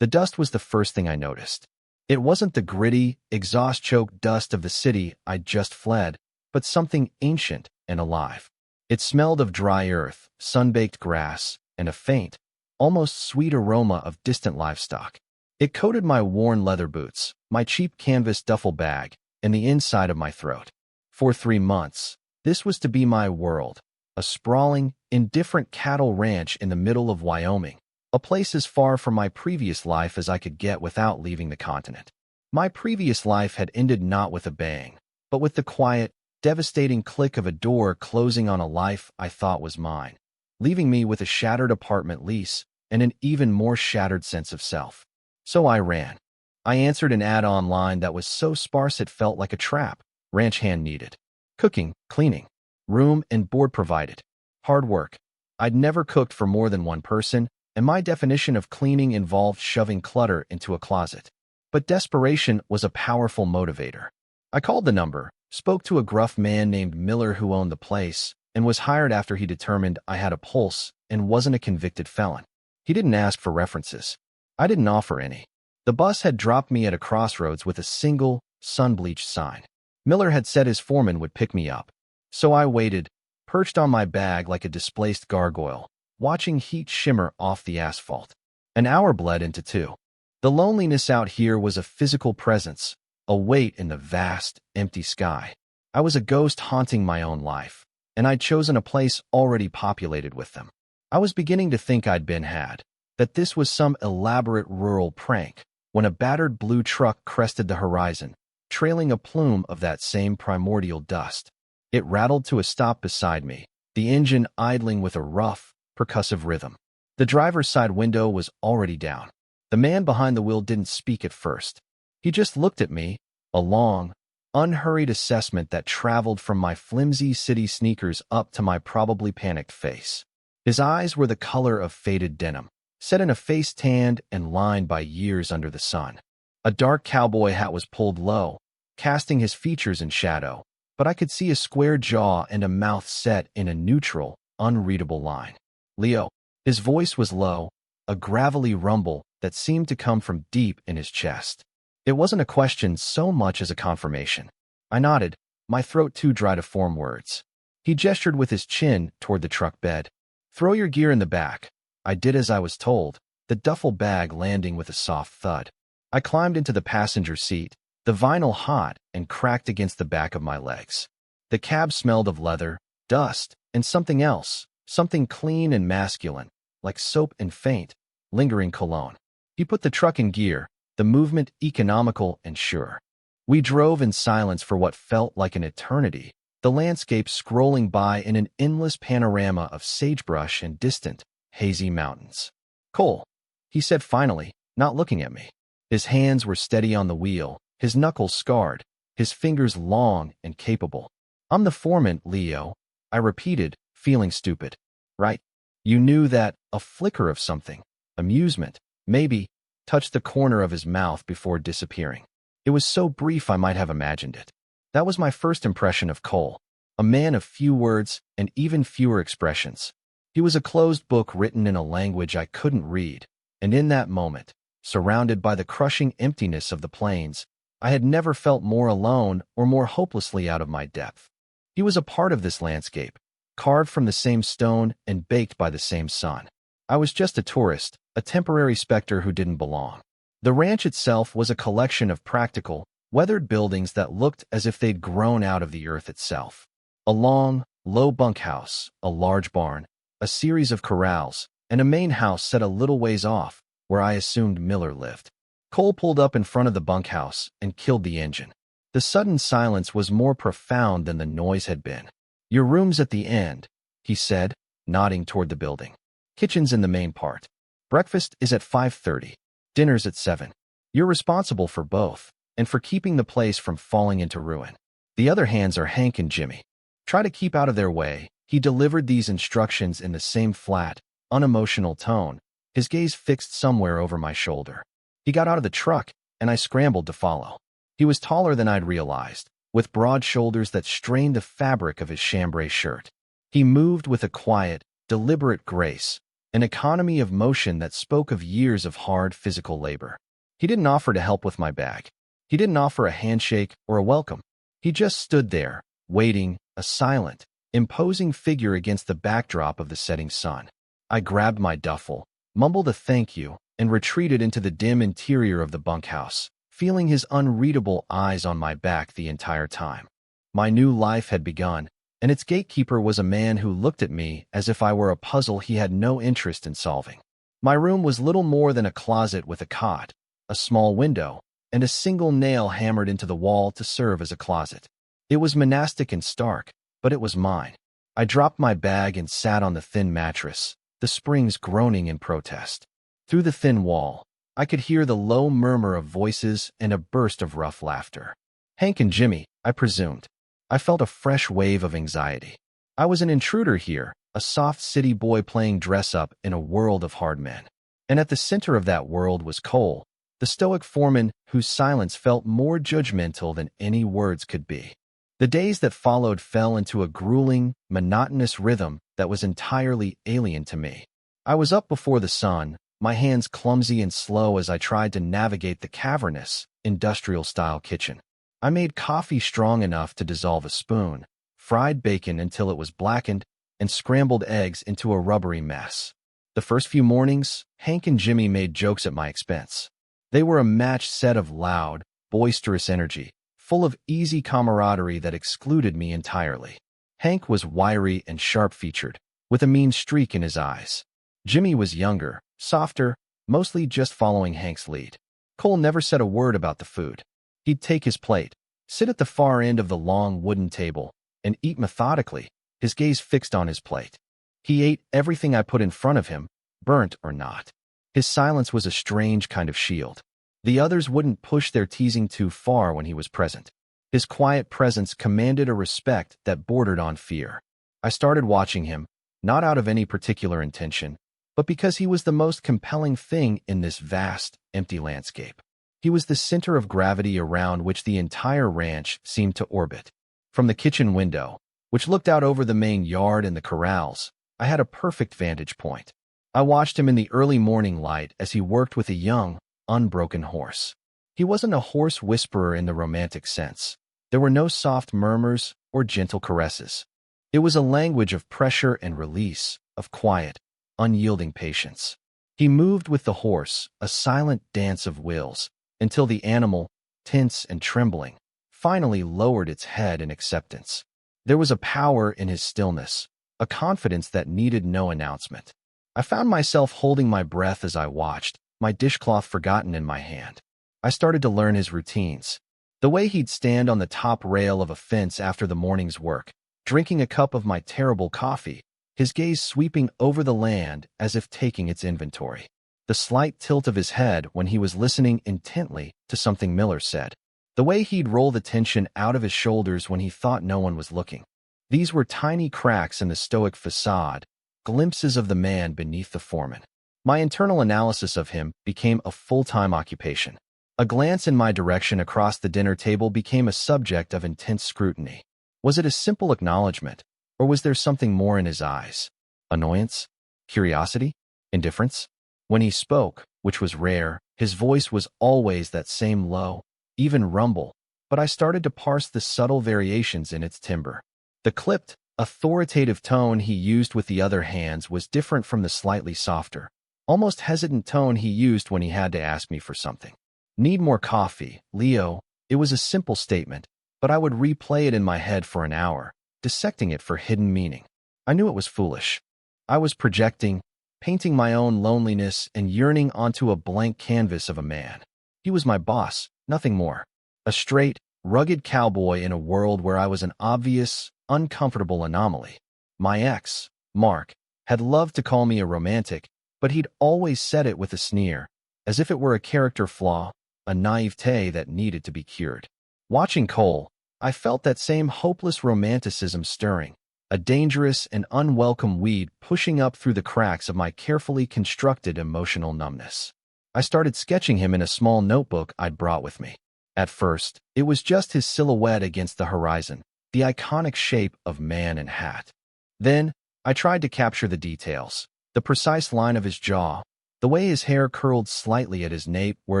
The dust was the first thing I noticed. It wasn't the gritty, exhaust-choked dust of the city I'd just fled, but something ancient and alive. It smelled of dry earth, sun-baked grass, and a faint, almost sweet aroma of distant livestock. It coated my worn leather boots, my cheap canvas duffel bag, and the inside of my throat. For 3 months, this was to be my world, a sprawling, indifferent cattle ranch in the middle of Wyoming, a place as far from my previous life as I could get without leaving the continent. My previous life had ended not with a bang, but with the quiet, devastating click of a door closing on a life I thought was mine, leaving me with a shattered apartment lease and an even more shattered sense of self. So I ran. I answered an ad online that was so sparse it felt like a trap. Ranch hand needed. Cooking, cleaning, room and board provided. Hard work. I'd never cooked for more than one person, and my definition of cleaning involved shoving clutter into a closet. But desperation was a powerful motivator. I called the number, spoke to a gruff man named Miller who owned the place, and was hired after he determined I had a pulse and wasn't a convicted felon. He didn't ask for references. I didn't offer any. The bus had dropped me at a crossroads with a single, sun-bleached sign. Miller had said his foreman would pick me up. So I waited, perched on my bag like a displaced gargoyle, watching heat shimmer off the asphalt. An hour bled into 2. The loneliness out here was a physical presence, a weight in the vast, empty sky. I was a ghost haunting my own life, and I'd chosen a place already populated with them. I was beginning to think I'd been had, that this was some elaborate rural prank, when a battered blue truck crested the horizon, trailing a plume of that same primordial dust. It rattled to a stop beside me, the engine idling with a rough, percussive rhythm. The driver's side window was already down. The man behind the wheel didn't speak at first. He just looked at me, a long, unhurried assessment that traveled from my flimsy city sneakers up to my probably panicked face. His eyes were the color of faded denim, set in a face tanned and lined by years under the sun. A dark cowboy hat was pulled low, casting his features in shadow, but I could see a square jaw and a mouth set in a neutral, unreadable line. Leo. His voice was low, a gravelly rumble that seemed to come from deep in his chest. It wasn't a question so much as a confirmation. I nodded, my throat too dry to form words. He gestured with his chin toward the truck bed. "Throw your gear in the back." I did as I was told, the duffel bag landing with a soft thud. I climbed into the passenger seat, the vinyl hot and cracked against the back of my legs. The cab smelled of leather, dust, and something else, something clean and masculine, like soap and faint, lingering cologne. He put the truck in gear, the movement economical and sure. We drove in silence for what felt like an eternity, the landscape scrolling by in an endless panorama of sagebrush and distant, hazy mountains. "Cole," he said finally, not looking at me. His hands were steady on the wheel, his knuckles scarred, his fingers long and capable. "I'm the foreman, Leo," I repeated, feeling stupid. "Right?" You knew that a flicker of something, amusement, maybe, touched the corner of his mouth before disappearing. It was so brief I might have imagined it. That was my first impression of Cole, a man of few words and even fewer expressions. He was a closed book written in a language I couldn't read, and in that moment, surrounded by the crushing emptiness of the plains, I had never felt more alone or more hopelessly out of my depth. He was a part of this landscape, carved from the same stone and baked by the same sun. I was just a tourist, a temporary specter who didn't belong. The ranch itself was a collection of practical, weathered buildings that looked as if they'd grown out of the earth itself. A long, low bunkhouse, a large barn, a series of corrals, and a main house set a little ways off, where I assumed Miller lived. Cole pulled up in front of the bunkhouse and killed the engine. The sudden silence was more profound than the noise had been. "Your room's at the end," he said, nodding toward the building. "Kitchen's in the main part. Breakfast is at 5:30. Dinner's at 7. You're responsible for both, and for keeping the place from falling into ruin. The other hands are Hank and Jimmy. Try to keep out of their way." He delivered these instructions in the same flat, unemotional tone, his gaze fixed somewhere over my shoulder. He got out of the truck, and I scrambled to follow. He was taller than I'd realized, with broad shoulders that strained the fabric of his chambray shirt. He moved with a quiet, deliberate grace, an economy of motion that spoke of years of hard physical labor. He didn't offer to help with my bag. He didn't offer a handshake or a welcome. He just stood there, waiting, a silent, imposing figure against the backdrop of the setting sun. I grabbed my duffel, mumbled a thank you, and retreated into the dim interior of the bunkhouse, feeling his unreadable eyes on my back the entire time. My new life had begun, and its gatekeeper was a man who looked at me as if I were a puzzle he had no interest in solving. My room was little more than a closet with a cot, a small window, and a single nail hammered into the wall to serve as a closet. It was monastic and stark, but it was mine. I dropped my bag and sat on the thin mattress, the springs groaning in protest. Through the thin wall, I could hear the low murmur of voices and a burst of rough laughter. Hank and Jimmy, I presumed. I felt a fresh wave of anxiety. I was an intruder here, a soft city boy playing dress-up in a world of hard men. And at the center of that world was Cole, the stoic foreman whose silence felt more judgmental than any words could be. The days that followed fell into a grueling, monotonous rhythm that was entirely alien to me. I was up before the sun, my hands clumsy and slow as I tried to navigate the cavernous, industrial-style kitchen. I made coffee strong enough to dissolve a spoon, fried bacon until it was blackened, and scrambled eggs into a rubbery mess. The first few mornings, Hank and Jimmy made jokes at my expense. They were a matched set of loud, boisterous energy, full of easy camaraderie that excluded me entirely. Hank was wiry and sharp-featured, with a mean streak in his eyes. Jimmy was younger, softer, mostly just following Hank's lead. Cole never said a word about the food. He'd take his plate, sit at the far end of the long wooden table, and eat methodically, his gaze fixed on his plate. He ate everything I put in front of him, burnt or not. His silence was a strange kind of shield. The others wouldn't push their teasing too far when he was present. His quiet presence commanded a respect that bordered on fear. I started watching him, not out of any particular intention, but because he was the most compelling thing in this vast, empty landscape. He was the center of gravity around which the entire ranch seemed to orbit. From the kitchen window, which looked out over the main yard and the corrals, I had a perfect vantage point. I watched him in the early morning light as he worked with a young, unbroken horse. He wasn't a horse whisperer in the romantic sense. There were no soft murmurs or gentle caresses. It was a language of pressure and release, of quiet, unyielding patience. He moved with the horse, a silent dance of wills, until the animal, tense and trembling, finally lowered its head in acceptance. There was a power in his stillness, a confidence that needed no announcement. I found myself holding my breath as I watched, my dishcloth forgotten in my hand. I started to learn his routines. The way he'd stand on the top rail of a fence after the morning's work, drinking a cup of my terrible coffee, his gaze sweeping over the land as if taking its inventory. The slight tilt of his head when he was listening intently to something Miller said. The way he'd roll the tension out of his shoulders when he thought no one was looking. These were tiny cracks in the stoic facade, glimpses of the man beneath the foreman. My internal analysis of him became a full-time occupation. A glance in my direction across the dinner table became a subject of intense scrutiny. Was it a simple acknowledgement, or was there something more in his eyes? Annoyance? Curiosity? Indifference? When he spoke, which was rare, his voice was always that same low, even rumble, but I started to parse the subtle variations in its timbre. The clipped, authoritative tone he used with the other hands was different from the slightly softer, almost hesitant tone he used when he had to ask me for something. Need more coffee, Leo. It was a simple statement, but I would replay it in my head for an hour, dissecting it for hidden meaning. I knew it was foolish. I was projecting, painting my own loneliness and yearning onto a blank canvas of a man. He was my boss, nothing more. A straight, rugged cowboy in a world where I was an obvious, uncomfortable anomaly. My ex, Mark, had loved to call me a romantic, but he'd always said it with a sneer, as if it were a character flaw, a naivete that needed to be cured. Watching Cole, I felt that same hopeless romanticism stirring, a dangerous and unwelcome weed pushing up through the cracks of my carefully constructed emotional numbness. I started sketching him in a small notebook I'd brought with me. At first, it was just his silhouette against the horizon, the iconic shape of man and hat. Then, I tried to capture the details, The precise line of his jaw, the way his hair curled slightly at his nape where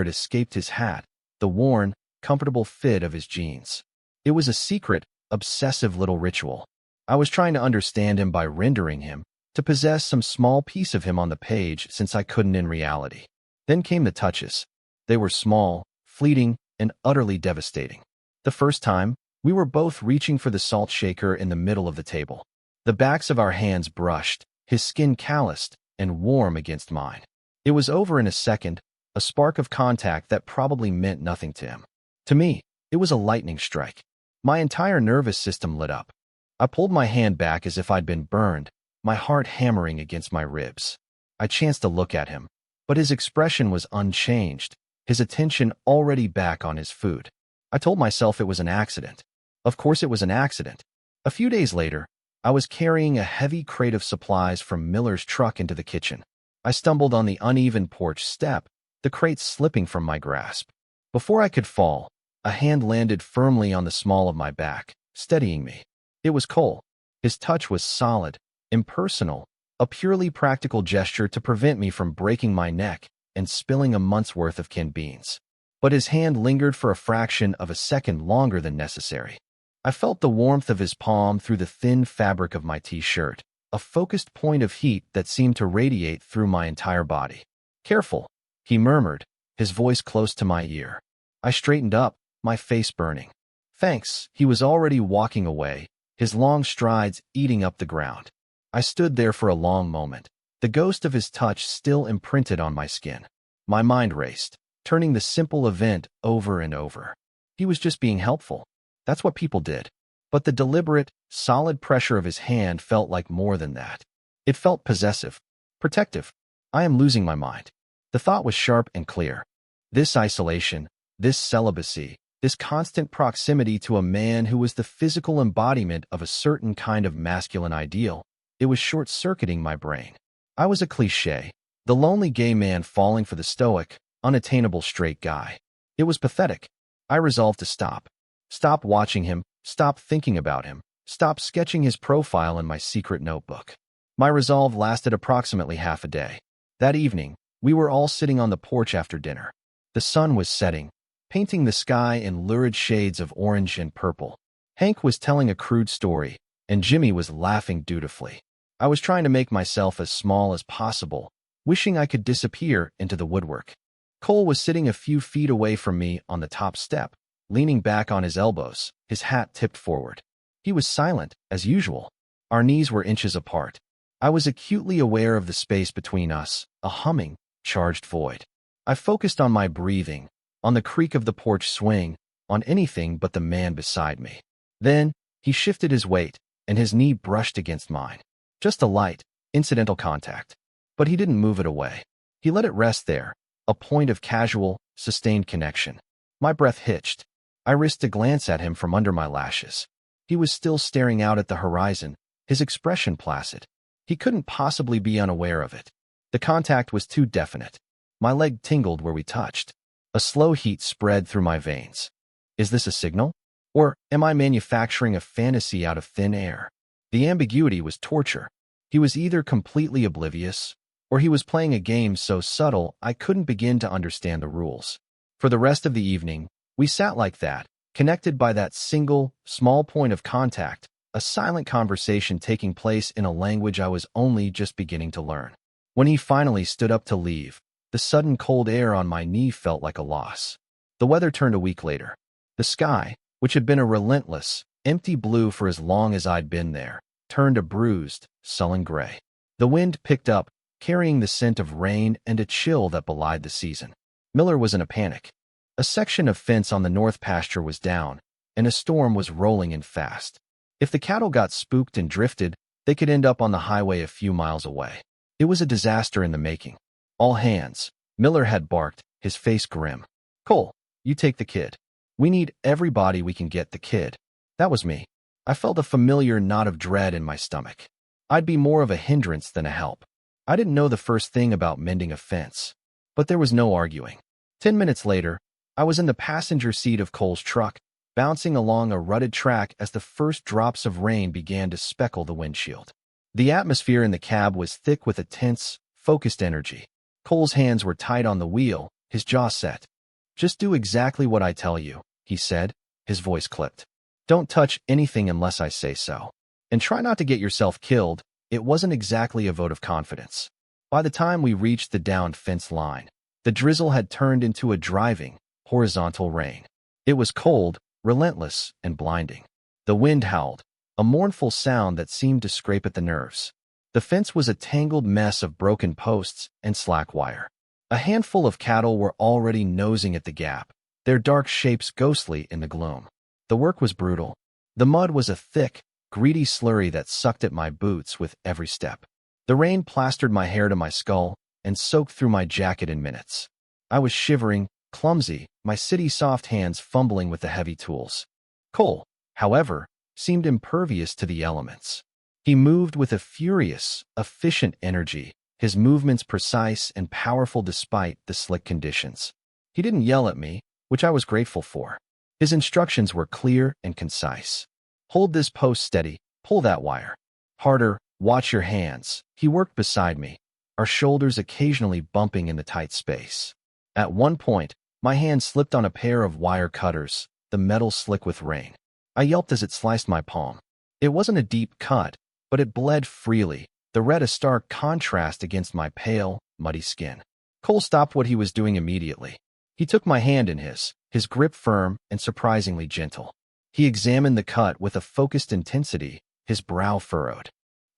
it escaped his hat, the worn, comfortable fit of his jeans. It was a secret, obsessive little ritual. I was trying to understand him by rendering him, to possess some small piece of him on the page since I couldn't in reality. Then came the touches. They were small, fleeting, and utterly devastating. The first time, we were both reaching for the salt shaker in the middle of the table. The backs of our hands brushed, his skin calloused and warm against mine. It was over in a second, a spark of contact that probably meant nothing to him. To me, it was a lightning strike. My entire nervous system lit up. I pulled my hand back as if I'd been burned, my heart hammering against my ribs. I chanced to look at him, but his expression was unchanged, his attention already back on his food. I told myself it was an accident. Of course it was an accident. A few days later, I was carrying a heavy crate of supplies from Miller's truck into the kitchen. I stumbled on the uneven porch step, the crate slipping from my grasp. Before I could fall, a hand landed firmly on the small of my back, steadying me. It was Cole. His touch was solid, impersonal, a purely practical gesture to prevent me from breaking my neck and spilling a month's worth of canned beans. But his hand lingered for a fraction of a second longer than necessary. I felt the warmth of his palm through the thin fabric of my t-shirt, a focused point of heat that seemed to radiate through my entire body. "Careful," he murmured, his voice close to my ear. I straightened up, my face burning. "Thanks." He was already walking away, his long strides eating up the ground. I stood there for a long moment, the ghost of his touch still imprinted on my skin. My mind raced, turning the simple event over and over. He was just being helpful. That's what people did. But the deliberate, solid pressure of his hand felt like more than that. It felt possessive, protective. I am losing my mind. The thought was sharp and clear. This isolation, this celibacy, this constant proximity to a man who was the physical embodiment of a certain kind of masculine ideal, it was short-circuiting my brain. I was a cliché, the lonely gay man falling for the stoic, unattainable straight guy. It was pathetic. I resolved to stop. Stop watching him, stop thinking about him, stop sketching his profile in my secret notebook. My resolve lasted approximately half a day. That evening, we were all sitting on the porch after dinner. The sun was setting, painting the sky in lurid shades of orange and purple. Hank was telling a crude story, and Jimmy was laughing dutifully. I was trying to make myself as small as possible, wishing I could disappear into the woodwork. Cole was sitting a few feet away from me on the top step, leaning back on his elbows, his hat tipped forward. He was silent, as usual. Our knees were inches apart. I was acutely aware of the space between us, a humming, charged void. I focused on my breathing, on the creak of the porch swing, on anything but the man beside me. Then, he shifted his weight, and his knee brushed against mine. Just a light, incidental contact. But he didn't move it away. He let it rest there, a point of casual, sustained connection. My breath hitched. I risked a glance at him from under my lashes. He was still staring out at the horizon, his expression placid. He couldn't possibly be unaware of it. The contact was too definite. My leg tingled where we touched. A slow heat spread through my veins. Is this a signal? Or am I manufacturing a fantasy out of thin air? The ambiguity was torture. He was either completely oblivious, or he was playing a game so subtle I couldn't begin to understand the rules. For the rest of the evening, we sat like that, connected by that single, small point of contact, a silent conversation taking place in a language I was only just beginning to learn. When he finally stood up to leave, the sudden cold air on my knee felt like a loss. The weather turned a week later. The sky, which had been a relentless, empty blue for as long as I'd been there, turned a bruised, sullen gray. The wind picked up, carrying the scent of rain and a chill that belied the season. Miller was in a panic. A section of fence on the north pasture was down, and a storm was rolling in fast. If the cattle got spooked and drifted, they could end up on the highway a few miles away. It was a disaster in the making. "All hands," Miller had barked, his face grim. "Cole, you take the kid. We need everybody we can get the kid." That was me. I felt a familiar knot of dread in my stomach. I'd be more of a hindrance than a help. I didn't know the first thing about mending a fence. But there was no arguing. 10 minutes later, I was in the passenger seat of Cole's truck, bouncing along a rutted track as the first drops of rain began to speckle the windshield. The atmosphere in the cab was thick with a tense, focused energy. Cole's hands were tight on the wheel, his jaw set. "Just do exactly what I tell you," he said, his voice clipped. "Don't touch anything unless I say so. And try not to get yourself killed." It wasn't exactly a vote of confidence. By the time we reached the downed fence line, the drizzle had turned into a driving, horizontal rain. It was cold, relentless, and blinding. The wind howled, a mournful sound that seemed to scrape at the nerves. The fence was a tangled mess of broken posts and slack wire. A handful of cattle were already nosing at the gap, their dark shapes ghostly in the gloom. The work was brutal. The mud was a thick, greedy slurry that sucked at my boots with every step. The rain plastered my hair to my skull and soaked through my jacket in minutes. I was shivering, clumsy, my city-soft hands fumbling with the heavy tools. Cole, however, seemed impervious to the elements. He moved with a furious, efficient energy, his movements precise and powerful despite the slick conditions. He didn't yell at me, which I was grateful for. His instructions were clear and concise. "Hold this post steady, pull that wire. Harder, watch your hands." He worked beside me, our shoulders occasionally bumping in the tight space. At one point, my hand slipped on a pair of wire cutters, the metal slick with rain. I yelped as it sliced my palm. It wasn't a deep cut, but it bled freely, the red a stark contrast against my pale, muddy skin. Cole stopped what he was doing immediately. He took my hand in his grip firm and surprisingly gentle. He examined the cut with a focused intensity, his brow furrowed.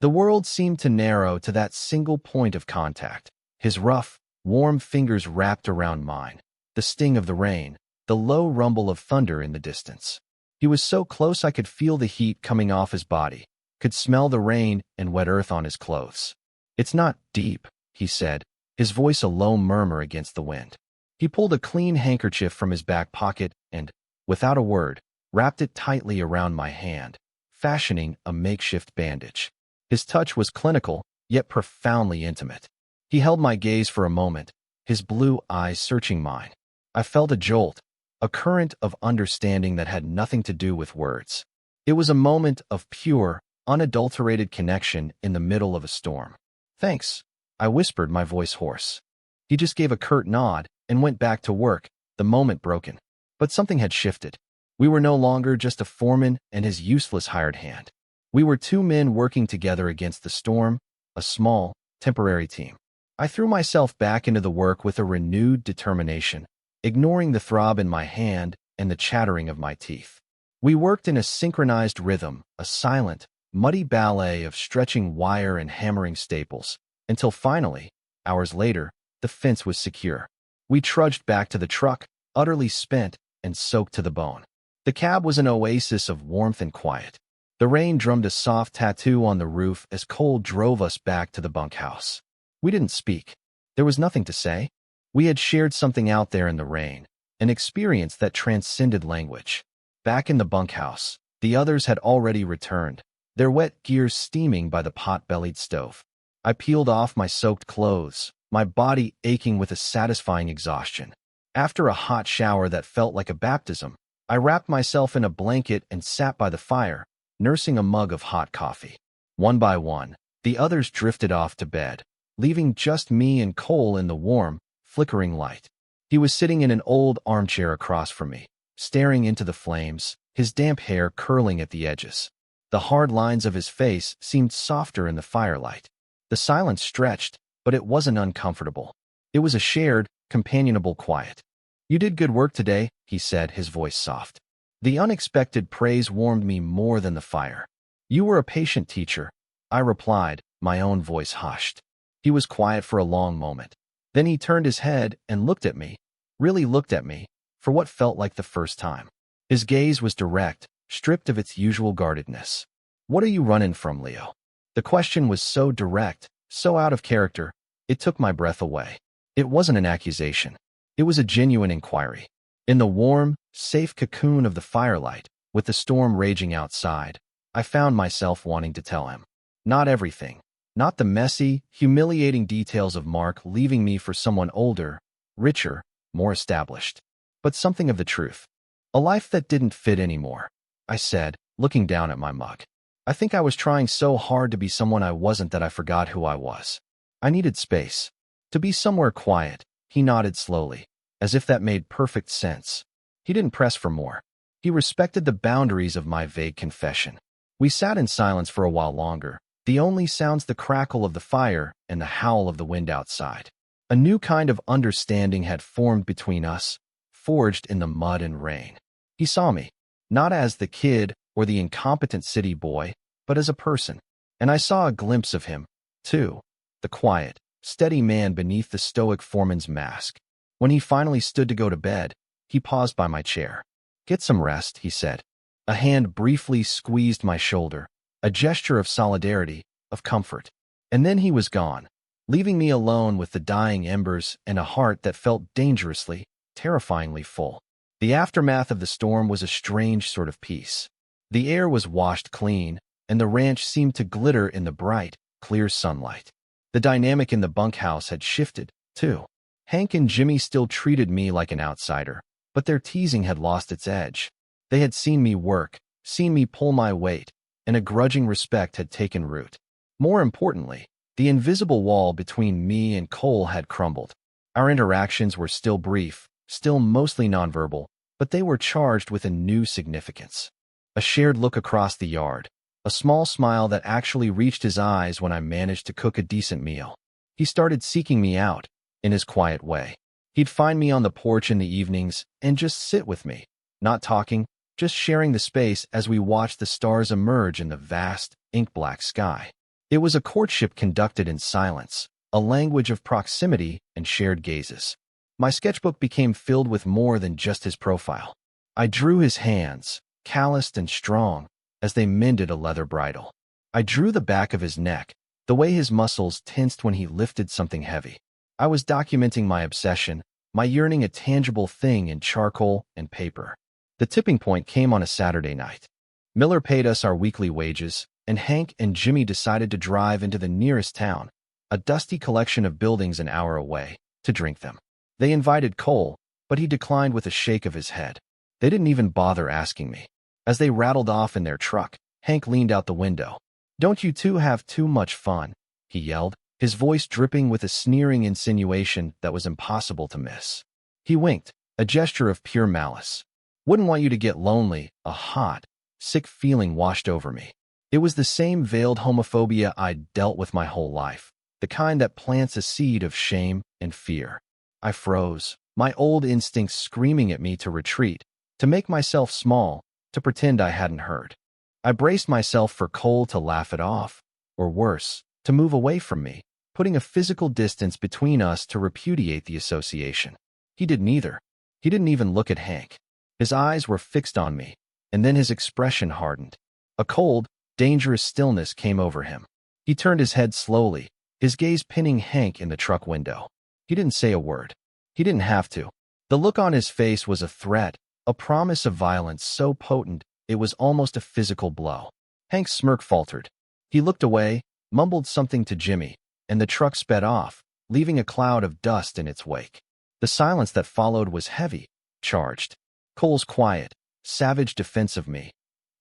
The world seemed to narrow to that single point of contact. His rough, warm fingers wrapped around mine, the sting of the rain, the low rumble of thunder in the distance. He was so close I could feel the heat coming off his body, could smell the rain and wet earth on his clothes. "It's not deep," he said, his voice a low murmur against the wind. He pulled a clean handkerchief from his back pocket and, without a word, wrapped it tightly around my hand, fashioning a makeshift bandage. His touch was clinical, yet profoundly intimate. He held my gaze for a moment, his blue eyes searching mine. I felt a jolt, a current of understanding that had nothing to do with words. It was a moment of pure, unadulterated connection in the middle of a storm. "Thanks," I whispered, my voice hoarse. He just gave a curt nod and went back to work, the moment broken. But something had shifted. We were no longer just a foreman and his useless hired hand. We were two men working together against the storm, a small, temporary team. I threw myself back into the work with a renewed determination, ignoring the throb in my hand and the chattering of my teeth. We worked in a synchronized rhythm, a silent, muddy ballet of stretching wire and hammering staples, until finally, hours later, the fence was secure. We trudged back to the truck, utterly spent and soaked to the bone. The cab was an oasis of warmth and quiet. The rain drummed a soft tattoo on the roof as Cole drove us back to the bunkhouse. We didn't speak. There was nothing to say. We had shared something out there in the rain, an experience that transcended language. Back in the bunkhouse, the others had already returned, their wet gears steaming by the pot-bellied stove. I peeled off my soaked clothes, my body aching with a satisfying exhaustion. After a hot shower that felt like a baptism, I wrapped myself in a blanket and sat by the fire, nursing a mug of hot coffee. One by one, the others drifted off to bed, leaving just me and Cole in the warm, flickering light. He was sitting in an old armchair across from me, staring into the flames, his damp hair curling at the edges. The hard lines of his face seemed softer in the firelight. The silence stretched, but it wasn't uncomfortable. It was a shared, companionable quiet. "You did good work today," he said, his voice soft. The unexpected praise warmed me more than the fire. "You were a patient teacher," I replied, my own voice hushed. He was quiet for a long moment. Then he turned his head and looked at me, really looked at me, for what felt like the first time. His gaze was direct, stripped of its usual guardedness. "What are you running from, Leo?" The question was so direct, so out of character, it took my breath away. It wasn't an accusation. It was a genuine inquiry. In the warm, safe cocoon of the firelight, with the storm raging outside, I found myself wanting to tell him. Not everything. Not the messy, humiliating details of Mark leaving me for someone older, richer, more established. But something of the truth. A life that didn't fit anymore, I said, looking down at my mug. I think I was trying so hard to be someone I wasn't that I forgot who I was. I needed space. To be somewhere quiet. He nodded slowly, as if that made perfect sense. He didn't press for more. He respected the boundaries of my vague confession. We sat in silence for a while longer, the only sounds the crackle of the fire and the howl of the wind outside. A new kind of understanding had formed between us, forged in the mud and rain. He saw me, not as the kid or the incompetent city boy, but as a person. And I saw a glimpse of him, too, the quiet, steady man beneath the stoic foreman's mask. When he finally stood to go to bed, he paused by my chair. "Get some rest," he said. A hand briefly squeezed my shoulder, a gesture of solidarity, of comfort. And then he was gone, leaving me alone with the dying embers and a heart that felt dangerously, terrifyingly full. The aftermath of the storm was a strange sort of peace. The air was washed clean, and the ranch seemed to glitter in the bright, clear sunlight. The dynamic in the bunkhouse had shifted, too. Hank and Jimmy still treated me like an outsider, but their teasing had lost its edge. They had seen me work, seen me pull my weight, and a grudging respect had taken root. More importantly, the invisible wall between me and Cole had crumbled. Our interactions were still brief, still mostly nonverbal, but they were charged with a new significance. A shared look across the yard, a small smile that actually reached his eyes when I managed to cook a decent meal. He started seeking me out, in his quiet way. He'd find me on the porch in the evenings and just sit with me, not talking, just sharing the space as we watched the stars emerge in the vast, ink-black sky. It was a courtship conducted in silence, a language of proximity and shared gazes. My sketchbook became filled with more than just his profile. I drew his hands, calloused and strong, as they mended a leather bridle. I drew the back of his neck, the way his muscles tensed when he lifted something heavy. I was documenting my obsession, my yearning a tangible thing in charcoal and paper. The tipping point came on a Saturday night. Miller paid us our weekly wages, and Hank and Jimmy decided to drive into the nearest town, a dusty collection of buildings an hour away, to drink them. They invited Cole, but he declined with a shake of his head. They didn't even bother asking me. As they rattled off in their truck, Hank leaned out the window. "Don't you two have too much fun?" he yelled, his voice dripping with a sneering insinuation that was impossible to miss. He winked, a gesture of pure malice. "Wouldn't want you to get lonely." A hot, sick feeling washed over me. It was the same veiled homophobia I'd dealt with my whole life, the kind that plants a seed of shame and fear. I froze, my old instincts screaming at me to retreat, to make myself small, to pretend I hadn't heard. I braced myself for Cole to laugh it off, or worse, to move away from me, putting a physical distance between us to repudiate the association. He did neither. He didn't even look at Hank. His eyes were fixed on me, and then his expression hardened. A cold, dangerous stillness came over him. He turned his head slowly, his gaze pinning Hank in the truck window. He didn't say a word. He didn't have to. The look on his face was a threat, a promise of violence so potent it was almost a physical blow. Hank's smirk faltered. He looked away, mumbled something to Jimmy, and the truck sped off, leaving a cloud of dust in its wake. The silence that followed was heavy, charged. Cole's quiet, savage defense of me,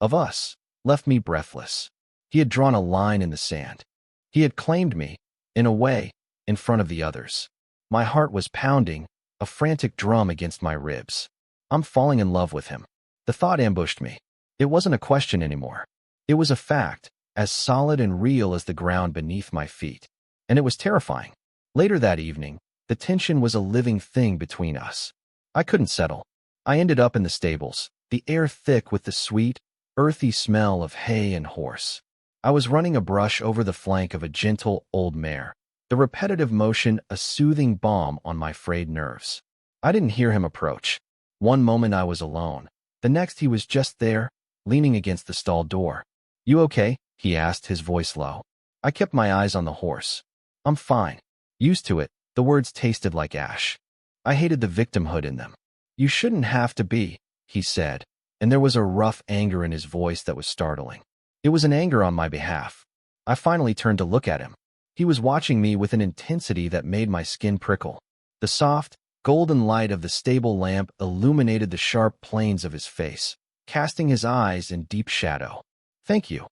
of us, left me breathless. He had drawn a line in the sand. He had claimed me, in a way, in front of the others. My heart was pounding, a frantic drum against my ribs. I'm falling in love with him. The thought ambushed me. It wasn't a question anymore. It was a fact, as solid and real as the ground beneath my feet. And it was terrifying. Later that evening, the tension was a living thing between us. I couldn't settle. I ended up in the stables, the air thick with the sweet, earthy smell of hay and horse. I was running a brush over the flank of a gentle old mare, the repetitive motion a soothing balm on my frayed nerves. I didn't hear him approach. One moment I was alone. The next he was just there, leaning against the stall door. "You okay?" he asked, his voice low. I kept my eyes on the horse. "I'm fine." Used to it, the words tasted like ash. I hated the victimhood in them. "You shouldn't have to be," he said, and there was a rough anger in his voice that was startling. It was an anger on my behalf. I finally turned to look at him. He was watching me with an intensity that made my skin prickle. The soft, golden light of the stable lamp illuminated the sharp planes of his face, casting his eyes in deep shadow. "Thank you."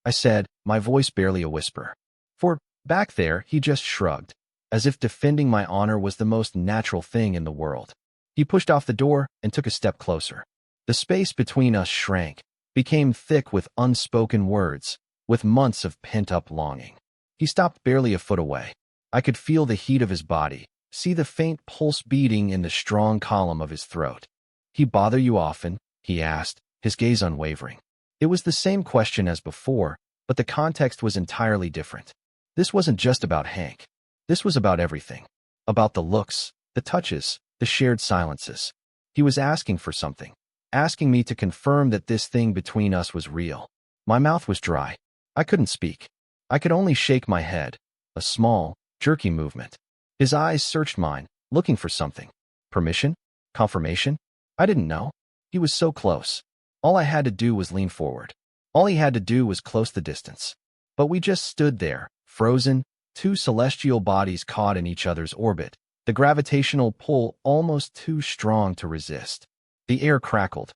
I said, my voice barely a whisper. For back there, he just shrugged, as if defending my honor was the most natural thing in the world. He pushed off the door and took a step closer. The space between us shrank, became thick with unspoken words, with months of pent-up longing. He stopped barely a foot away. I could feel the heat of his body, see the faint pulse beating in the strong column of his throat. "He bother you often?" he asked, his gaze unwavering. It was the same question as before, but the context was entirely different. This wasn't just about Hank. This was about everything. About the looks, the touches, the shared silences. He was asking for something, asking me to confirm that this thing between us was real. My mouth was dry. I couldn't speak. I could only shake my head, a small, jerky movement. His eyes searched mine, looking for something. Permission? Confirmation? I didn't know. He was so close. All I had to do was lean forward. All he had to do was close the distance. But we just stood there, frozen, two celestial bodies caught in each other's orbit, the gravitational pull almost too strong to resist. The air crackled.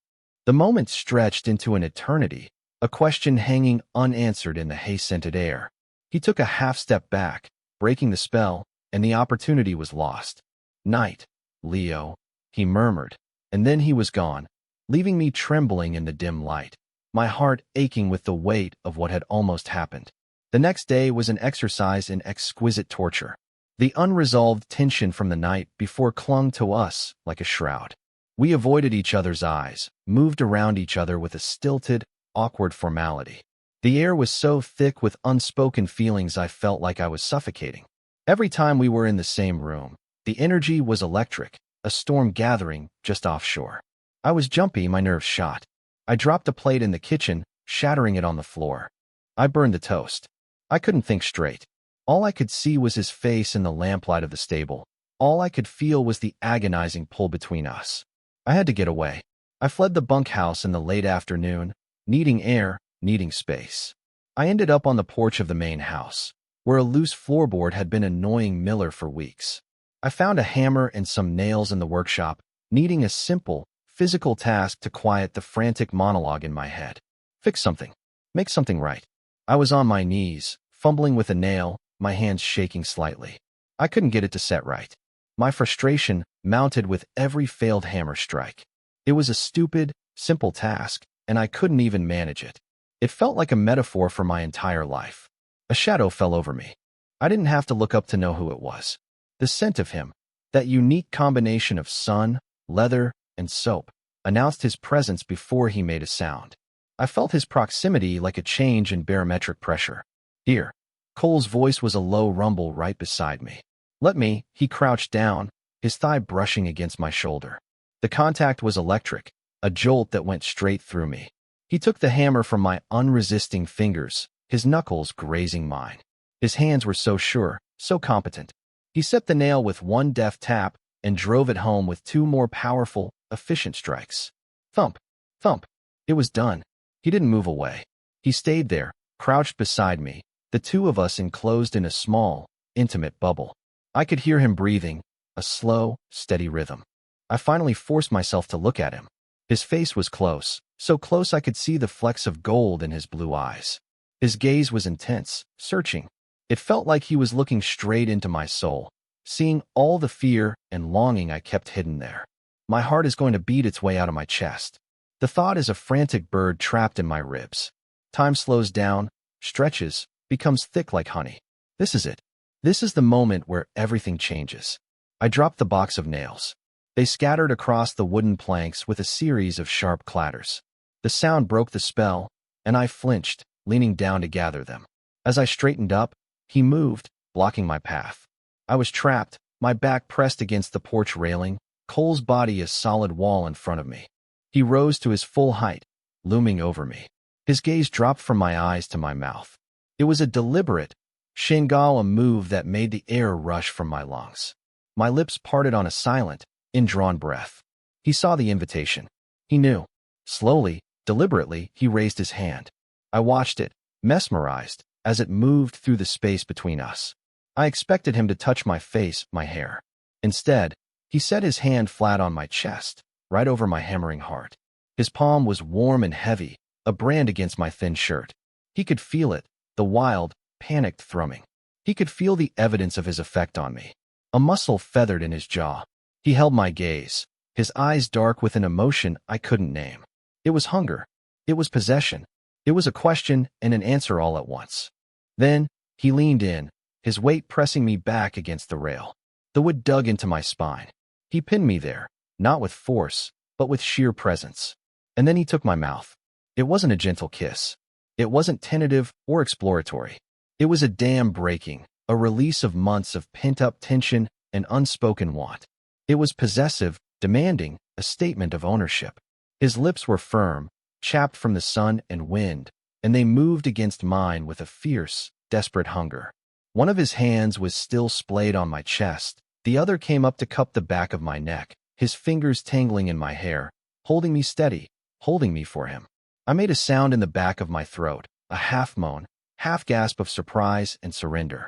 The moment stretched into an eternity, a question hanging unanswered in the hay-scented air. He took a half-step back, breaking the spell, and the opportunity was lost. "Night, Leo," he murmured, and then he was gone, leaving me trembling in the dim light, my heart aching with the weight of what had almost happened. The next day was an exercise in exquisite torture. The unresolved tension from the night before clung to us like a shroud. We avoided each other's eyes, moved around each other with a stilted, awkward formality. The air was so thick with unspoken feelings I felt like I was suffocating. Every time we were in the same room, the energy was electric, a storm gathering just offshore. I was jumpy, my nerves shot. I dropped a plate in the kitchen, shattering it on the floor. I burned the toast. I couldn't think straight. All I could see was his face in the lamplight of the stable. All I could feel was the agonizing pull between us. I had to get away. I fled the bunkhouse in the late afternoon, needing air, needing space. I ended up on the porch of the main house, where a loose floorboard had been annoying Miller for weeks. I found a hammer and some nails in the workshop, needing a simple, physical task to quiet the frantic monologue in my head. Fix something. Make something right. I was on my knees, fumbling with a nail, my hands shaking slightly. I couldn't get it to set right. My frustration mounted with every failed hammer strike. It was a stupid, simple task, and I couldn't even manage it. It felt like a metaphor for my entire life. A shadow fell over me. I didn't have to look up to know who it was. The scent of him, that unique combination of sun, leather, and soap, announced his presence before he made a sound. I felt his proximity like a change in barometric pressure. "Here." Cole's voice was a low rumble right beside me. "Let me." He crouched down, his thigh brushing against my shoulder. The contact was electric, a jolt that went straight through me. He took the hammer from my unresisting fingers, his knuckles grazing mine. His hands were so sure, so competent. He set the nail with one deft tap and drove it home with two more powerful, efficient strikes. Thump, thump. It was done. He didn't move away. He stayed there, crouched beside me, the two of us enclosed in a small, intimate bubble. I could hear him breathing, a slow, steady rhythm. I finally forced myself to look at him. His face was close, so close I could see the flecks of gold in his blue eyes. His gaze was intense, searching. It felt like he was looking straight into my soul, seeing all the fear and longing I kept hidden there. My heart is going to beat its way out of my chest. The thought is a frantic bird trapped in my ribs. Time slows down, stretches, becomes thick like honey. This is it. This is the moment where everything changes. I dropped the box of nails. They scattered across the wooden planks with a series of sharp clatters. The sound broke the spell, and I flinched, leaning down to gather them. As I straightened up, he moved, blocking my path. I was trapped, my back pressed against the porch railing, Cole's body a solid wall in front of me. He rose to his full height, looming over me. His gaze dropped from my eyes to my mouth. It was a deliberate, Shangala move that made the air rush from my lungs. My lips parted on a silent, indrawn breath. He saw the invitation. He knew. Slowly, deliberately, he raised his hand. I watched it, mesmerized, as it moved through the space between us. I expected him to touch my face, my hair. Instead, he set his hand flat on my chest, right over my hammering heart. His palm was warm and heavy, a brand against my thin shirt. He could feel it, the wild, panicked thrumming. He could feel the evidence of his effect on me. A muscle feathered in his jaw. He held my gaze, his eyes dark with an emotion I couldn't name. It was hunger. It was possession. It was a question and an answer all at once. Then, he leaned in, his weight pressing me back against the rail. The wood dug into my spine. He pinned me there, not with force, but with sheer presence. And then he took my mouth. It wasn't a gentle kiss. It wasn't tentative or exploratory. It was a dam breaking, a release of months of pent-up tension and unspoken want. It was possessive, demanding, a statement of ownership. His lips were firm, chapped from the sun and wind, and they moved against mine with a fierce, desperate hunger. One of his hands was still splayed on my chest. The other came up to cup the back of my neck, his fingers tangling in my hair, holding me steady, holding me for him. I made a sound in the back of my throat, a half-moan, half-gasp of surprise and surrender.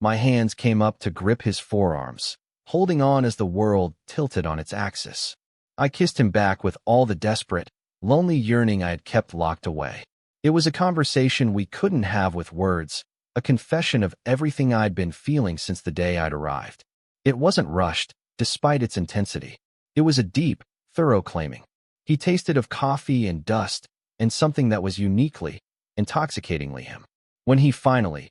My hands came up to grip his forearms, holding on as the world tilted on its axis. I kissed him back with all the desperate, lonely yearning I had kept locked away. It was a conversation we couldn't have with words, a confession of everything I'd been feeling since the day I'd arrived. It wasn't rushed, despite its intensity. It was a deep, thorough claiming. He tasted of coffee and dust, and something that was uniquely, intoxicatingly him. When he finally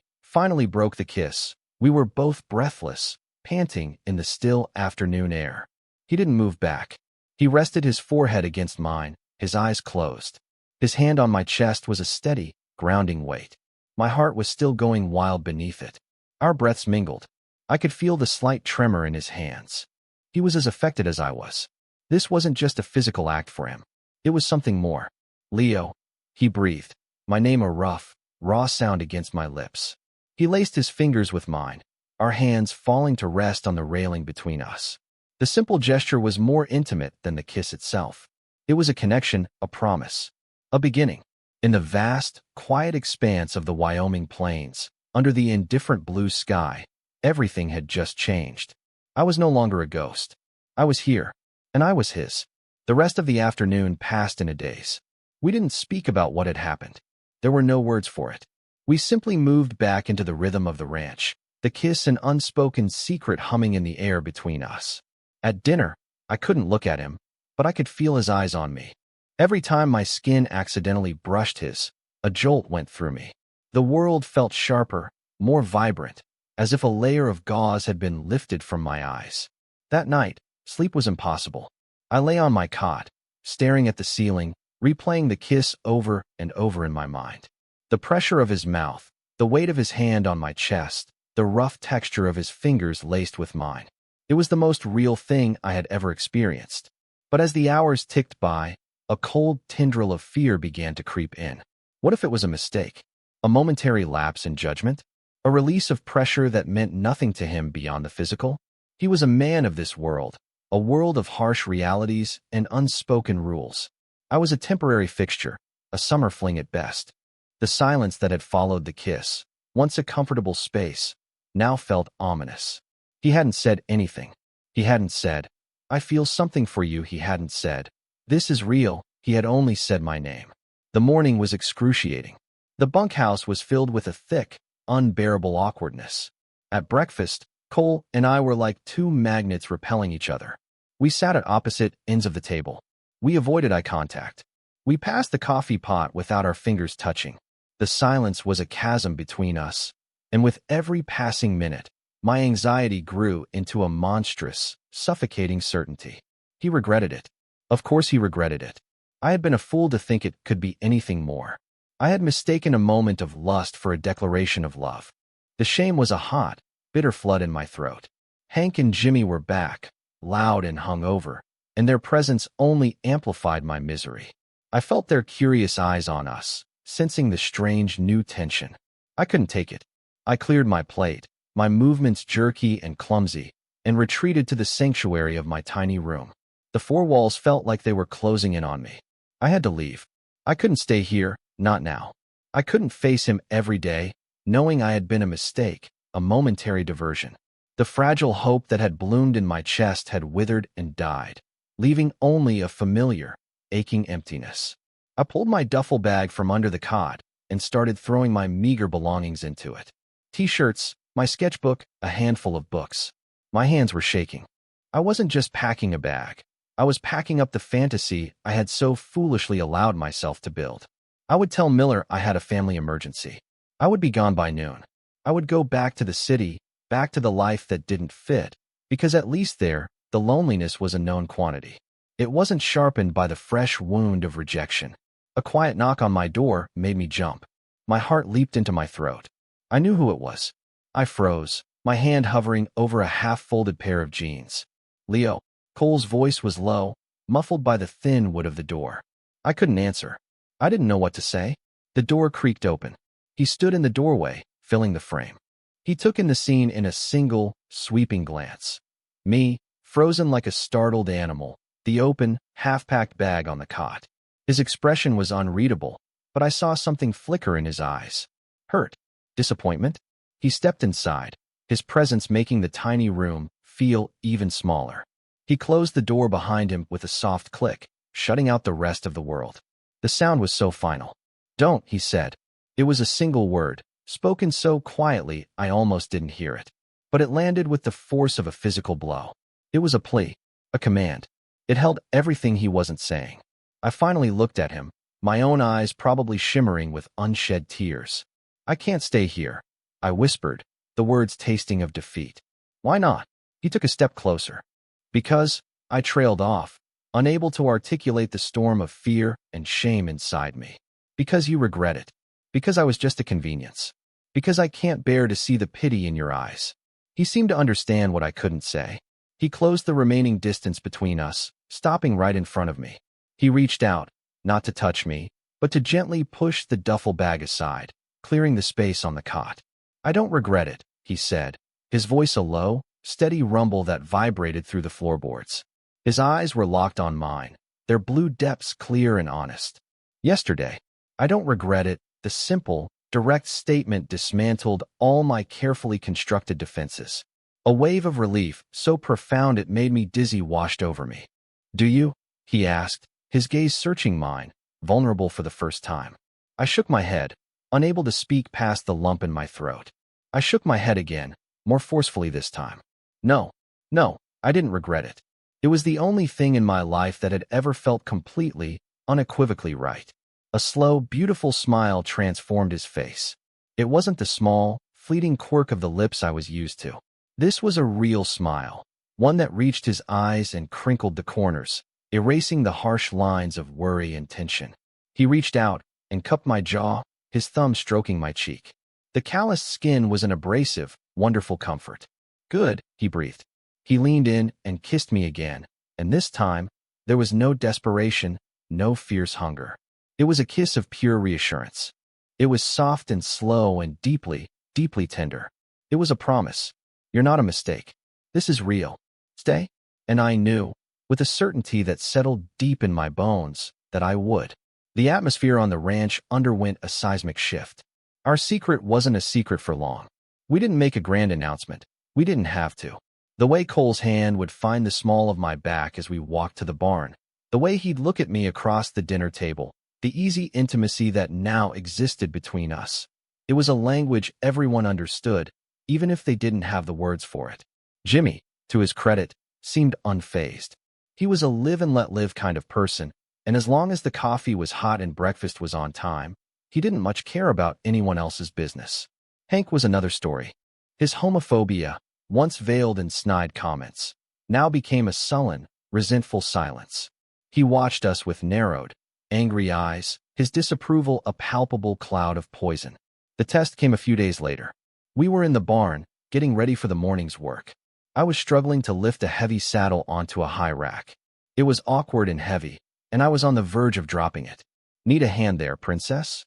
broke the kiss, we were both breathless, panting in the still afternoon air. He didn't move back. He rested his forehead against mine, his eyes closed. His hand on my chest was a steady, grounding weight. My heart was still going wild beneath it. Our breaths mingled. I could feel the slight tremor in his hands. He was as affected as I was. This wasn't just a physical act for him. It was something more. Leo, he breathed, my name a rough, raw sound against my lips. He laced his fingers with mine, our hands falling to rest on the railing between us. The simple gesture was more intimate than the kiss itself. It was a connection, a promise, a beginning. In the vast, quiet expanse of the Wyoming plains, under the indifferent blue sky, everything had just changed. I was no longer a ghost. I was here, and I was his. The rest of the afternoon passed in a daze. We didn't speak about what had happened. There were no words for it. We simply moved back into the rhythm of the ranch, the kiss an unspoken secret humming in the air between us. At dinner, I couldn't look at him, but I could feel his eyes on me. Every time my skin accidentally brushed his, a jolt went through me. The world felt sharper, more vibrant, as if a layer of gauze had been lifted from my eyes. That night, sleep was impossible. I lay on my cot, staring at the ceiling, replaying the kiss over and over in my mind. The pressure of his mouth, the weight of his hand on my chest, the rough texture of his fingers laced with mine. It was the most real thing I had ever experienced. But as the hours ticked by, a cold tendril of fear began to creep in. What if it was a mistake? A momentary lapse in judgment? A release of pressure that meant nothing to him beyond the physical? He was a man of this world, a world of harsh realities and unspoken rules. I was a temporary fixture, a summer fling at best. The silence that had followed the kiss, once a comfortable space, now felt ominous. He hadn't said anything. He hadn't said, "I feel something for you." He hadn't said, "This is real." He had only said my name. The morning was excruciating. The bunkhouse was filled with a thick, unbearable awkwardness. At breakfast, Cole and I were like two magnets repelling each other. We sat at opposite ends of the table. We avoided eye contact. We passed the coffee pot without our fingers touching. The silence was a chasm between us, and with every passing minute, my anxiety grew into a monstrous, suffocating certainty. He regretted it. Of course he regretted it. I had been a fool to think it could be anything more. I had mistaken a moment of lust for a declaration of love. The shame was a hot, bitter flood in my throat. Hank and Jimmy were back, loud and hungover, and their presence only amplified my misery. I felt their curious eyes on us, sensing the strange new tension. I couldn't take it. I cleared my plate, my movements jerky and clumsy, and retreated to the sanctuary of my tiny room. The four walls felt like they were closing in on me. I had to leave. I couldn't stay here, not now. I couldn't face him every day, knowing I had been a mistake, a momentary diversion. The fragile hope that had bloomed in my chest had withered and died, leaving only a familiar, aching emptiness. I pulled my duffel bag from under the cot, and started throwing my meager belongings into it. T-shirts, my sketchbook, a handful of books. My hands were shaking. I wasn't just packing a bag. I was packing up the fantasy I had so foolishly allowed myself to build. I would tell Miller I had a family emergency. I would be gone by noon. I would go back to the city, back to the life that didn't fit, because at least there, the loneliness was a known quantity. It wasn't sharpened by the fresh wound of rejection. A quiet knock on my door made me jump. My heart leaped into my throat. I knew who it was. I froze, my hand hovering over a half-folded pair of jeans. Leo. Cole's voice was low, muffled by the thin wood of the door. I couldn't answer. I didn't know what to say. The door creaked open. He stood in the doorway, filling the frame. He took in the scene in a single, sweeping glance. Me, frozen like a startled animal, the open, half-packed bag on the cot. His expression was unreadable, but I saw something flicker in his eyes. Hurt. Disappointment. He stepped inside, his presence making the tiny room feel even smaller. He closed the door behind him with a soft click, shutting out the rest of the world. The sound was so final. "Don't," he said. It was a single word, spoken so quietly I almost didn't hear it. But it landed with the force of a physical blow. It was a plea, a command. It held everything he wasn't saying. I finally looked at him, my own eyes probably shimmering with unshed tears. "I can't stay here," I whispered, the words tasting of defeat. "Why not?" He took a step closer. "Because," I trailed off, unable to articulate the storm of fear and shame inside me. "Because you regret it. Because I was just a convenience. Because I can't bear to see the pity in your eyes." He seemed to understand what I couldn't say. He closed the remaining distance between us, stopping right in front of me. He reached out, not to touch me, but to gently push the duffel bag aside, clearing the space on the cot. "I don't regret it," he said, his voice a low, steady rumble that vibrated through the floorboards. His eyes were locked on mine, their blue depths clear and honest. "Yesterday. I don't regret it." The simple, direct statement dismantled all my carefully constructed defenses. A wave of relief, so profound it made me dizzy, washed over me. "Do you?" he asked, his gaze searching mine, vulnerable for the first time. I shook my head, unable to speak past the lump in my throat. I shook my head again, more forcefully this time. No, I didn't regret it. It was the only thing in my life that had ever felt completely, unequivocally right. A slow, beautiful smile transformed his face. It wasn't the small, fleeting quirk of the lips I was used to. This was a real smile, one that reached his eyes and crinkled the corners, erasing the harsh lines of worry and tension. He reached out and cupped my jaw, his thumb stroking my cheek. The calloused skin was an abrasive, wonderful comfort. "Good," he breathed. He leaned in and kissed me again, and this time, there was no desperation, no fierce hunger. It was a kiss of pure reassurance. It was soft and slow and deeply, deeply tender. It was a promise. "You're not a mistake. This is real. Stay." And I knew, with a certainty that settled deep in my bones, that I would. The atmosphere on the ranch underwent a seismic shift. Our secret wasn't a secret for long. We didn't make a grand announcement. We didn't have to. The way Cole's hand would find the small of my back as we walked to the barn, the way he'd look at me across the dinner table, the easy intimacy that now existed between us. It was a language everyone understood, even if they didn't have the words for it. Jimmy, to his credit, seemed unfazed. He was a live-and-let-live kind of person, and as long as the coffee was hot and breakfast was on time, he didn't much care about anyone else's business. Hank was another story. His homophobia, once veiled in snide comments, now became a sullen, resentful silence. He watched us with narrowed, angry eyes, his disapproval a palpable cloud of poison. The test came a few days later. We were in the barn, getting ready for the morning's work. I was struggling to lift a heavy saddle onto a high rack. It was awkward and heavy, and I was on the verge of dropping it. "Need a hand there, princess?"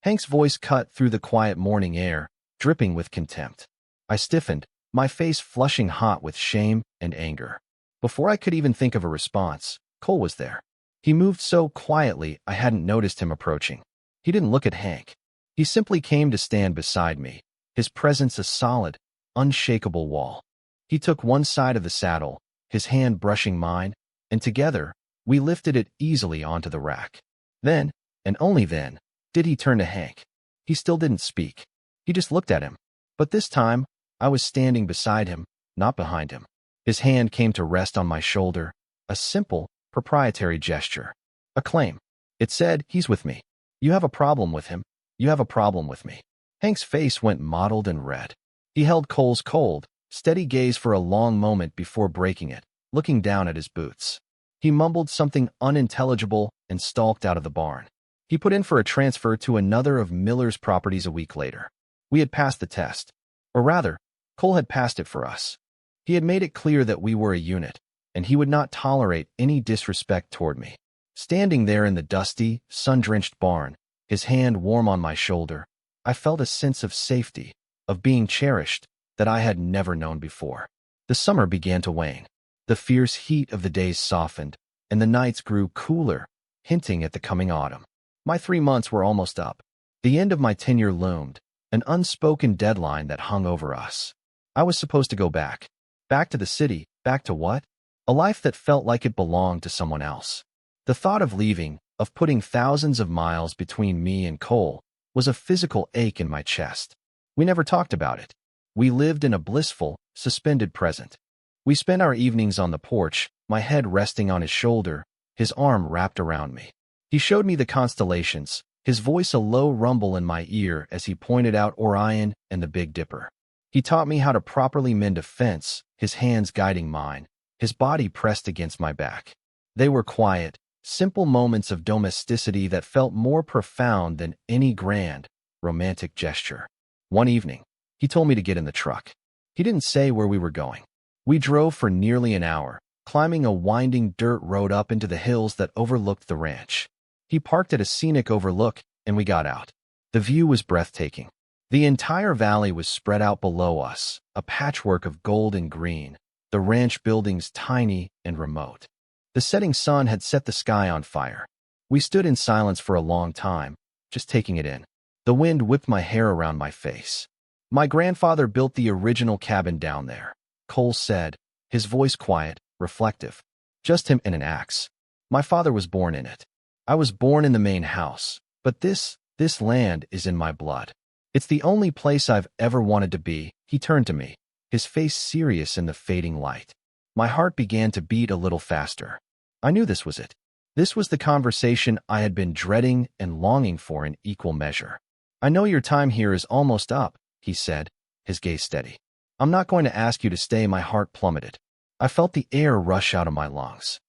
Hank's voice cut through the quiet morning air, dripping with contempt. I stiffened, my face flushing hot with shame and anger. Before I could even think of a response, Cole was there. He moved so quietly I hadn't noticed him approaching. He didn't look at Hank. He simply came to stand beside me, his presence a solid, unshakable wall. He took one side of the saddle, his hand brushing mine, and together, we lifted it easily onto the rack. Then, and only then, did he turn to Hank. He still didn't speak. He just looked at him. But this time, I was standing beside him, not behind him. His hand came to rest on my shoulder, a simple, proprietary gesture. A claim. It said, "He's with me. You have a problem with him. You have a problem with me." Hank's face went mottled and red. He held Cole's cold, steady gaze for a long moment before breaking it, looking down at his boots. He mumbled something unintelligible and stalked out of the barn. He put in for a transfer to another of Miller's properties a week later. We had passed the test. Or rather, Cole had passed it for us. He had made it clear that we were a unit, and he would not tolerate any disrespect toward me. Standing there in the dusty, sun-drenched barn, his hand warm on my shoulder, I felt a sense of safety, of being cherished, that I had never known before. The summer began to wane. The fierce heat of the days softened, and the nights grew cooler, hinting at the coming autumn. My 3 months were almost up. The end of my tenure loomed, an unspoken deadline that hung over us. I was supposed to go back. Back to the city. Back to what? A life that felt like it belonged to someone else. The thought of leaving, of putting thousands of miles between me and Cole, was a physical ache in my chest. We never talked about it. We lived in a blissful, suspended present. We spent our evenings on the porch, my head resting on his shoulder, his arm wrapped around me. He showed me the constellations, his voice a low rumble in my ear as he pointed out Orion and the Big Dipper. He taught me how to properly mend a fence, his hands guiding mine, his body pressed against my back. They were quiet, simple moments of domesticity that felt more profound than any grand, romantic gesture. One evening, he told me to get in the truck. He didn't say where we were going. We drove for nearly an hour, climbing a winding dirt road up into the hills that overlooked the ranch. He parked at a scenic overlook, and we got out. The view was breathtaking. The entire valley was spread out below us, a patchwork of gold and green, the ranch buildings tiny and remote. The setting sun had set the sky on fire. We stood in silence for a long time, just taking it in. The wind whipped my hair around my face. My grandfather built the original cabin down there, Cole said, his voice quiet, reflective. Just him and an axe. My father was born in it. I was born in the main house, but this land is in my blood. It's the only place I've ever wanted to be. He turned to me, his face serious in the fading light. My heart began to beat a little faster. I knew this was it. This was the conversation I had been dreading and longing for in equal measure. "I know your time here is almost up," he said, his gaze steady. "I'm not going to ask you to stay." My heart plummeted. I felt the air rush out of my lungs.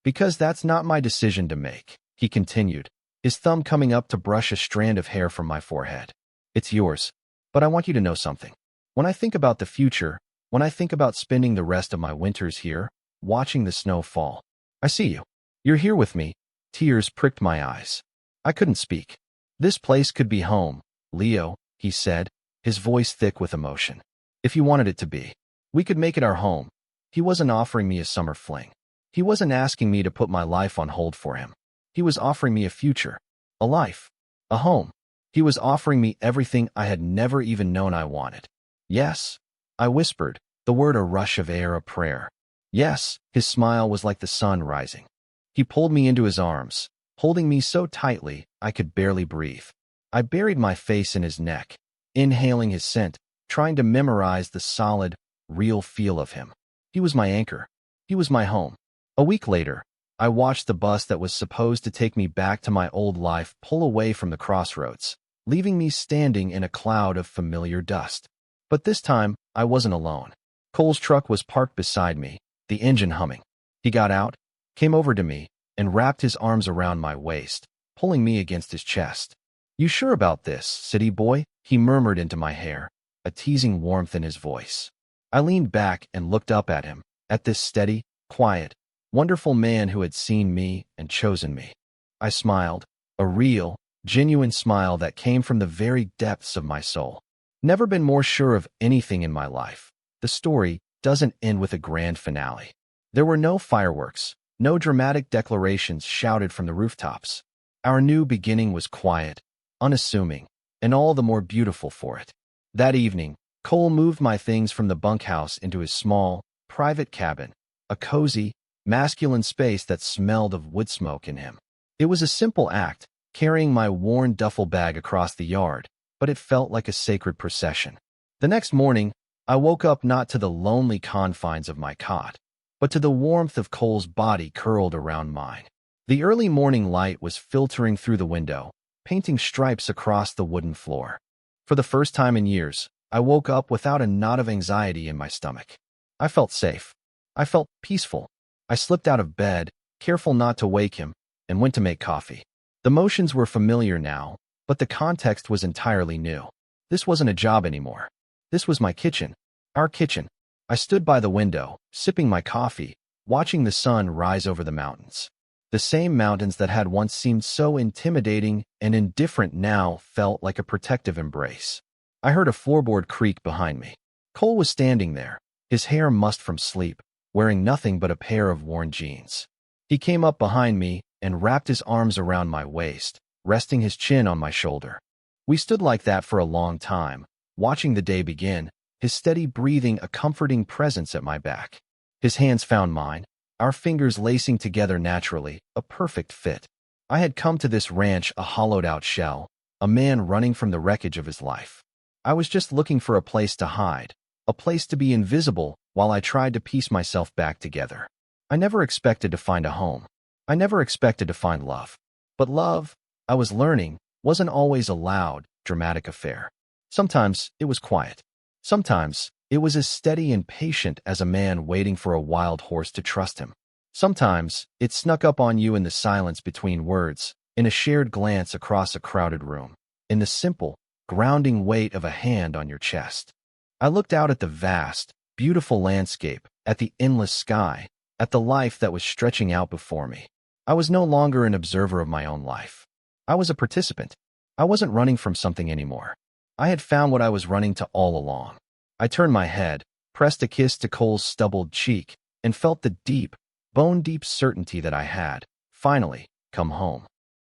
"Because that's not my decision to make," he continued, his thumb coming up to brush a strand of hair from my forehead. "It's yours. But I want you to know something. When I think about the future, when I think about spending the rest of my winters here, watching the snow fall, I see you. You're here with me." Tears pricked my eyes. I couldn't speak. "This place could be home, Leo," he said, his voice thick with emotion. "If you wanted it to be. We could make it our home." He wasn't offering me a summer fling. He wasn't asking me to put my life on hold for him. He was offering me a future, a life, a home. He was offering me everything I had never even known I wanted. "Yes," I whispered, the word a rush of air, a prayer. "Yes." His smile was like the sun rising. He pulled me into his arms, holding me so tightly I could barely breathe. I buried my face in his neck, inhaling his scent, trying to memorize the solid, real feel of him. He was my anchor. He was my home. A week later, I watched the bus that was supposed to take me back to my old life pull away from the crossroads, leaving me standing in a cloud of familiar dust. But this time, I wasn't alone. Cole's truck was parked beside me, the engine humming. He got out, came over to me, and wrapped his arms around my waist, pulling me against his chest. "You sure about this, city boy?" he murmured into my hair, a teasing warmth in his voice. I leaned back and looked up at him, at this steady, quiet, wonderful man who had seen me and chosen me. I smiled, a real, genuine smile that came from the very depths of my soul. Never been more sure of anything in my life. The story doesn't end with a grand finale. There were no fireworks, no dramatic declarations shouted from the rooftops. Our new beginning was quiet, unassuming, and all the more beautiful for it. That evening, Cole moved my things from the bunkhouse into his small, private cabin, a cozy, masculine space that smelled of wood smoke in him. It was a simple act, carrying my worn duffel bag across the yard, but it felt like a sacred procession. The next morning, I woke up not to the lonely confines of my cot, but to the warmth of Cole's body curled around mine. The early morning light was filtering through the window, painting stripes across the wooden floor. For the first time in years, I woke up without a knot of anxiety in my stomach. I felt safe. I felt peaceful. I slipped out of bed, careful not to wake him, and went to make coffee. The motions were familiar now, but the context was entirely new. This wasn't a job anymore. This was my kitchen, our kitchen. I stood by the window, sipping my coffee, watching the sun rise over the mountains. The same mountains that had once seemed so intimidating and indifferent now felt like a protective embrace. I heard a floorboard creak behind me. Cole was standing there, his hair mussed from sleep, wearing nothing but a pair of worn jeans. He came up behind me and wrapped his arms around my waist, resting his chin on my shoulder. We stood like that for a long time, watching the day begin, his steady breathing a comforting presence at my back. His hands found mine, our fingers lacing together naturally, a perfect fit. I had come to this ranch a hollowed-out shell, a man running from the wreckage of his life. I was just looking for a place to hide, a place to be invisible while I tried to piece myself back together. I never expected to find a home. I never expected to find love. But love, I was learning, wasn't always a loud, dramatic affair. Sometimes it was quiet. Sometimes it was as steady and patient as a man waiting for a wild horse to trust him. Sometimes it snuck up on you in the silence between words, in a shared glance across a crowded room, in the simple, grounding weight of a hand on your chest. I looked out at the vast, beautiful landscape, at the endless sky, at the life that was stretching out before me. I was no longer an observer of my own life. I was a participant. I wasn't running from something anymore. I had found what I was running to all along. I turned my head, pressed a kiss to Cole's stubbled cheek, and felt the deep, bone-deep certainty that I had, finally, come home.